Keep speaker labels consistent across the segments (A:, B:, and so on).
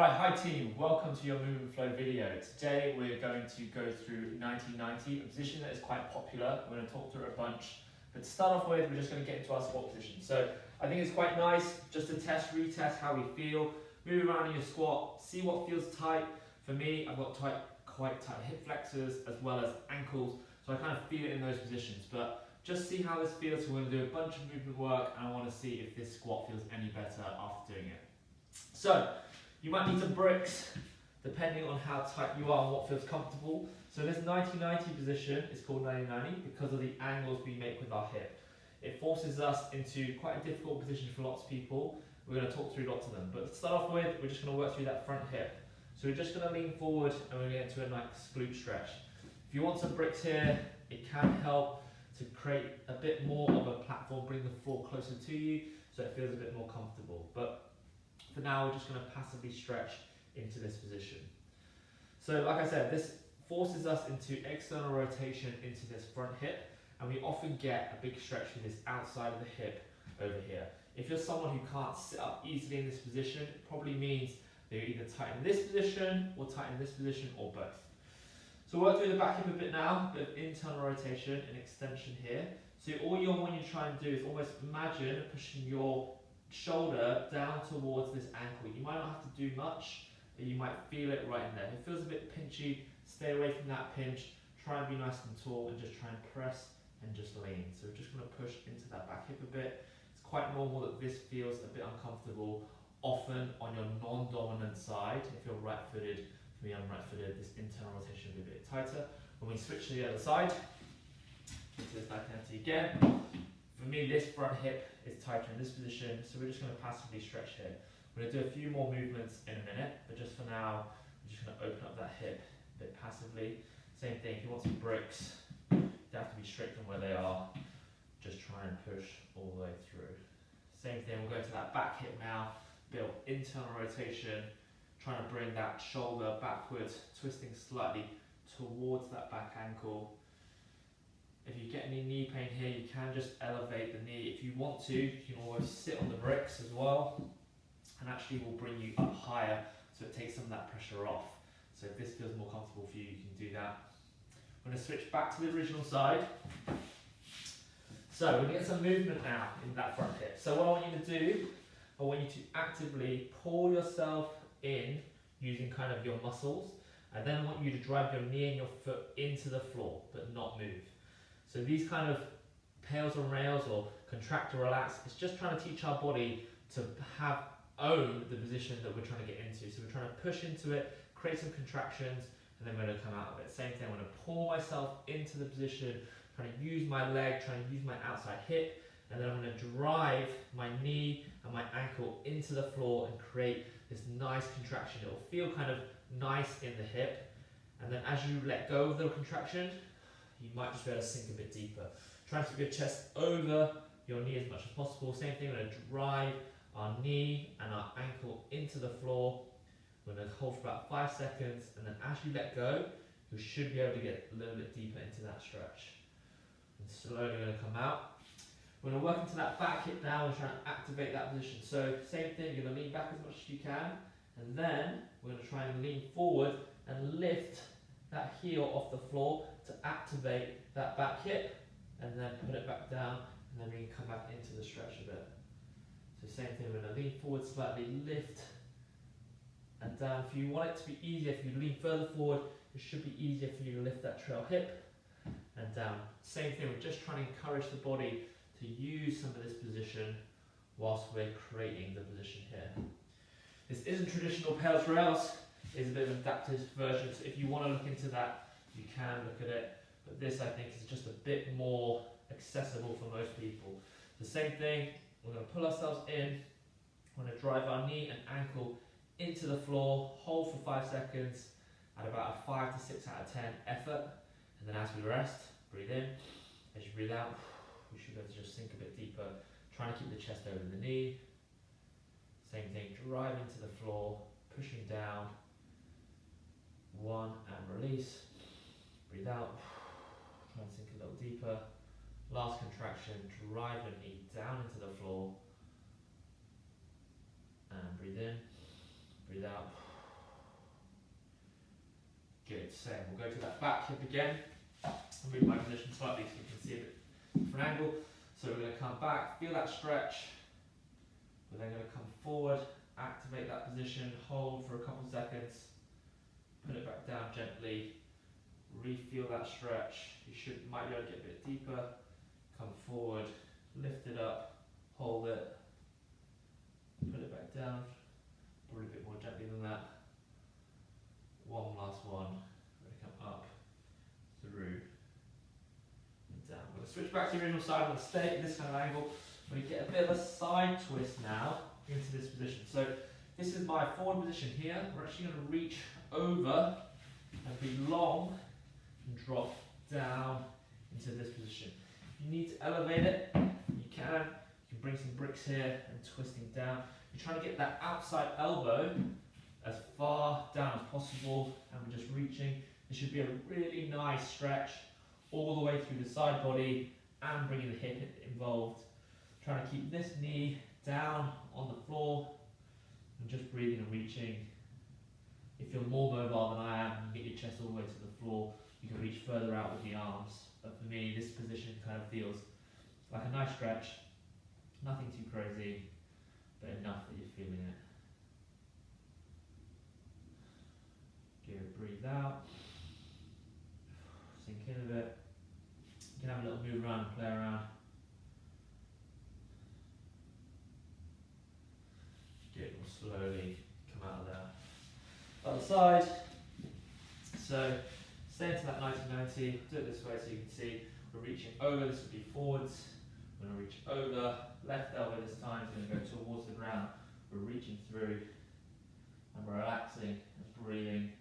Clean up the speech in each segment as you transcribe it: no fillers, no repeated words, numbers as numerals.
A: Alright, hi team, welcome to your Move and Flow video. Today we're going to go through 1990, a position that is quite popular. We're going to talk through it a bunch. But to start off with, we're just going to get into our squat position. So I think it's quite nice just to retest how we feel. Move around in your squat, see what feels tight. For me, I've got quite tight hip flexors as well as ankles. So I kind of feel it in those positions. But just see how this feels. So we're going to do a bunch of movement work and I want to see if this squat feels any better after doing it. So you might need some bricks depending on how tight you are and what feels comfortable. So this 90-90 position is called 90-90 because of the angles we make with our hip. It forces us into quite a difficult position for lots of people. We're going to talk through lots of them. But to start off with, we're just going to work through that front hip. So we're just going to lean forward and we're going to get into a nice glute stretch. If you want some bricks here, it can help to create a bit more of a platform, bring the floor closer to you so it feels a bit more comfortable. But for now, we're just going to passively stretch into this position. So like I said, this forces us into external rotation into this front hip, and we often get a big stretch for this outside of the hip over here. If you're someone who can't sit up easily in this position, it probably means they're either tight in this position or tight in this position or both. So we'll work through the back hip a bit now, a bit of internal rotation and extension here. So all you want to try and do is almost imagine pushing your shoulder down towards this ankle. You might not have to do much, but you might feel it right in there. If it feels a bit pinchy, stay away from that pinch. Try and be nice and tall and just try and press and just lean. So we're just going to push into that back hip a bit. It's quite normal that this feels a bit uncomfortable, often on your non-dominant side. If you're right-footed, for me I'm right-footed, this internal rotation will be a bit tighter. When we switch to the other side, into this 90-90 again, for me this front hip is tighter in this position, so we're just going to passively stretch here. We're going to do a few more movements in a minute, but just for now, we're just going to open up that hip a bit passively. Same thing, if you want some bricks, they have to be straight from where they are. Just try and push all the way through. Same thing, we'll go to that back hip now, build internal rotation, trying to bring that shoulder backwards, twisting slightly towards that back ankle. If you get any knee pain here, you can just elevate the knee. If you want to, you can always sit on the bricks as well, and actually will bring you up higher, so it takes some of that pressure off. So if this feels more comfortable for you, you can do that. I'm going to switch back to the original side. So we're going to get some movement now in that front hip. So what I want you to do, I want you to actively pull yourself in using kind of your muscles, and then I want you to drive your knee and your foot into the floor, but not move. So these kind of pails and rails or contract or relax, it's just trying to teach our body to own the position that we're trying to get into. So we're trying to push into it, create some contractions, and then we're going to come out of it. Same thing, I'm going to pull myself into the position, trying to use my leg, trying to use my outside hip, and then I'm going to drive my knee and my ankle into the floor and create this nice contraction. It will feel kind of nice in the hip, and then as you let go of the contraction, you might just be able to sink a bit deeper. Try to keep your chest over your knee as much as possible. Same thing, we're going to drive our knee and our ankle into the floor. We're going to hold for about 5 seconds, and then as you let go, you should be able to get a little bit deeper into that stretch. And slowly going to come out. We're going to work into that back hip now and try and activate that position. So same thing, you're going to lean back as much as you can, and then we're going to try and lean forward and lift that heel off the floor to activate that back hip, and then put it back down, and then we can come back into the stretch a bit. So same thing, we're going to lean forward slightly, lift, and down. If you want it to be easier, if you lean further forward, it should be easier for you to lift that trail hip, and down. Same thing, we're just trying to encourage the body to use some of this position whilst we're creating the position here. This isn't traditional pails rails, it's a bit of an adapted version, so if you want to look into that, you can look at it, but this I think is just a bit more accessible for most people. The same thing, we're going to pull ourselves in, we're going to drive our knee and ankle into the floor, hold for 5 seconds at about a 5 to 6 out of 10 effort, and then as we rest, breathe in. As you breathe out, we should be able to just sink a bit deeper, trying to keep the chest over the knee. Same thing, drive into the floor, pushing down. 1 and release. Breathe out, try and sink a little deeper. Last contraction, drive your knee down into the floor. And breathe in, breathe out. Good, same. We'll go to that back hip again. I'll move my position slightly so you can see a bit different angle. So we're going to come back, feel that stretch. We're then going to come forward, activate that position, hold for a couple seconds, put it back down gently, re-feel that stretch. You might be able to get a bit deeper. Come forward, lift it up, hold it, put it back down, probably a bit more gently than that. One last one. We're going to come up, through, and down. We're going to switch back to the original side. I'm going to stay at this kind of angle. We're going to get a bit of a side twist now into this position. So this is my forward position here. We're actually going to reach over and be long and drop down into this position. If you need to elevate it, you can. You can bring some bricks here and twisting down. You're trying to get that outside elbow as far down as possible, and we're just reaching. It should be a really nice stretch all the way through the side body and bringing the hip involved. Trying to keep this knee down on the floor and just breathing and reaching. If you're more mobile than I am, you get your chest all the way to the floor, you can reach further out with the arms. But for me, this position kind of feels like a nice stretch, nothing too crazy, but enough that you're feeling it. Good, breathe out, sink in a bit. You can have a little move around and play around. Good, we'll slowly come out of there. Other side. So, stay into that 90-90, do it this way so you can see we're reaching over, this would be forwards. We're going to reach over, left elbow this time is going to go towards the ground. We're reaching through and we're relaxing and breathing.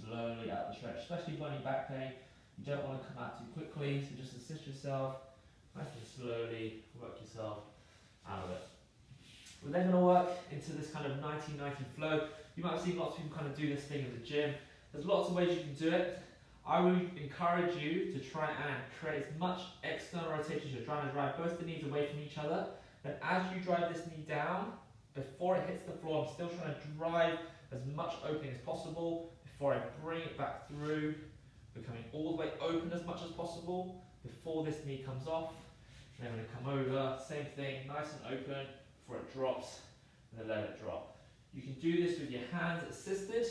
A: Slowly out the stretch, especially if you've got any back pain. You don't want to come out too quickly, so just assist yourself, nice and slowly work yourself out of it. We're then going to work into this kind of 90-90 flow. You might have seen lots of people kind of do this thing in the gym. There's lots of ways you can do it. I would encourage you to try and create as much external rotation as you're trying to drive both the knees away from each other. Then as you drive this knee down, before it hits the floor, I'm still trying to drive as much opening as possible. Before I bring it back through, becoming all the way open as much as possible before this knee comes off. And then I'm going to come over, same thing, nice and open before it drops, and then let it drop. You can do this with your hands assisted,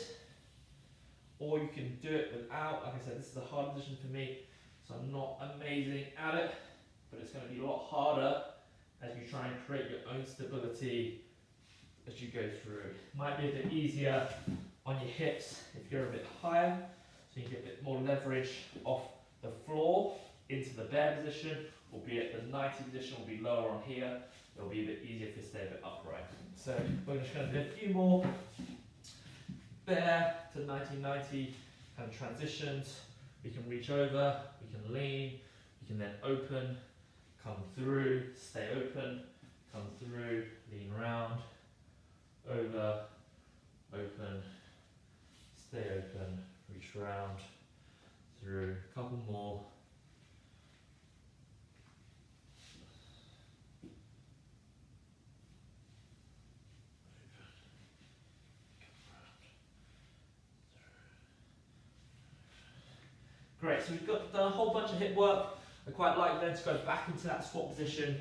A: or you can do it without. Like I said, this is a hard position for me, so I'm not amazing at it, but it's going to be a lot harder as you try and create your own stability as you go through. Might be a bit easier on your hips if you're a bit higher, so you get a bit more leverage off the floor into the bear position, albeit the 90 position will be lower on here. It'll be a bit easier if you stay a bit upright. So we're just going to do a few more bear to 90-90 kind of transitions. We can reach over, we can lean, we can then open, come through, stay open, come through, lean around, over, open, stay open, reach around, through, a couple more. Great, so we've done a whole bunch of hip work. I quite like then to go back into that squat position,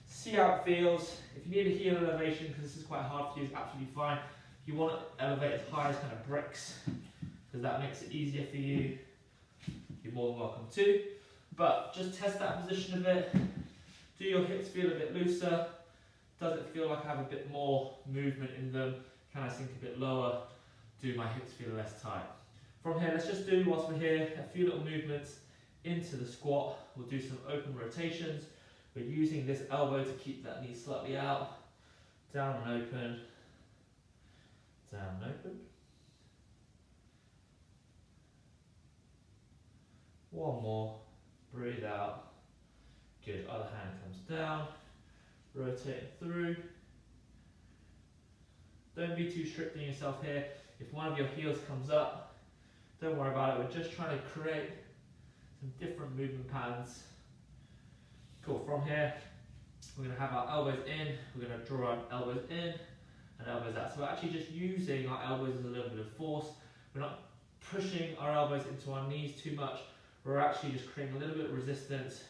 A: see how it feels. If you need a heel elevation, because this is quite hard for you, it's absolutely fine. If you want to elevate as high as kind of bricks, because that makes it easier for you, you're more than welcome to. But just test that position a bit. Do your hips feel a bit looser? Does it feel like I have a bit more movement in them? Can I sink a bit lower? Do my hips feel less tight? From here, let's just do, whilst we're here, a few little movements into the squat. We'll do some open rotations. We're using this elbow to keep that knee slightly out. Down and open. Down and open. One more. Breathe out. Good. Other hand comes down. Rotate it through. Don't be too strict on yourself here. If one of your heels comes up, don't worry about it. We're just trying to create some different movement patterns. Cool, from here, we're going to have our elbows in, we're going to draw our elbows in and elbows out. So we're actually just using our elbows as a little bit of force. We're not pushing our elbows into our knees too much. We're actually just creating a little bit of resistance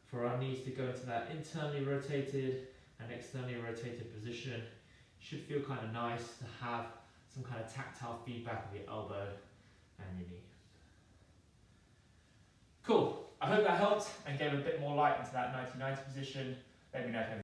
A: for our knees to go into that internally rotated and externally rotated position. Should feel kind of nice to have some kind of tactile feedback of your elbow and your knee. Cool. I hope that helped and gave a bit more light into that 1990 position. Let me know if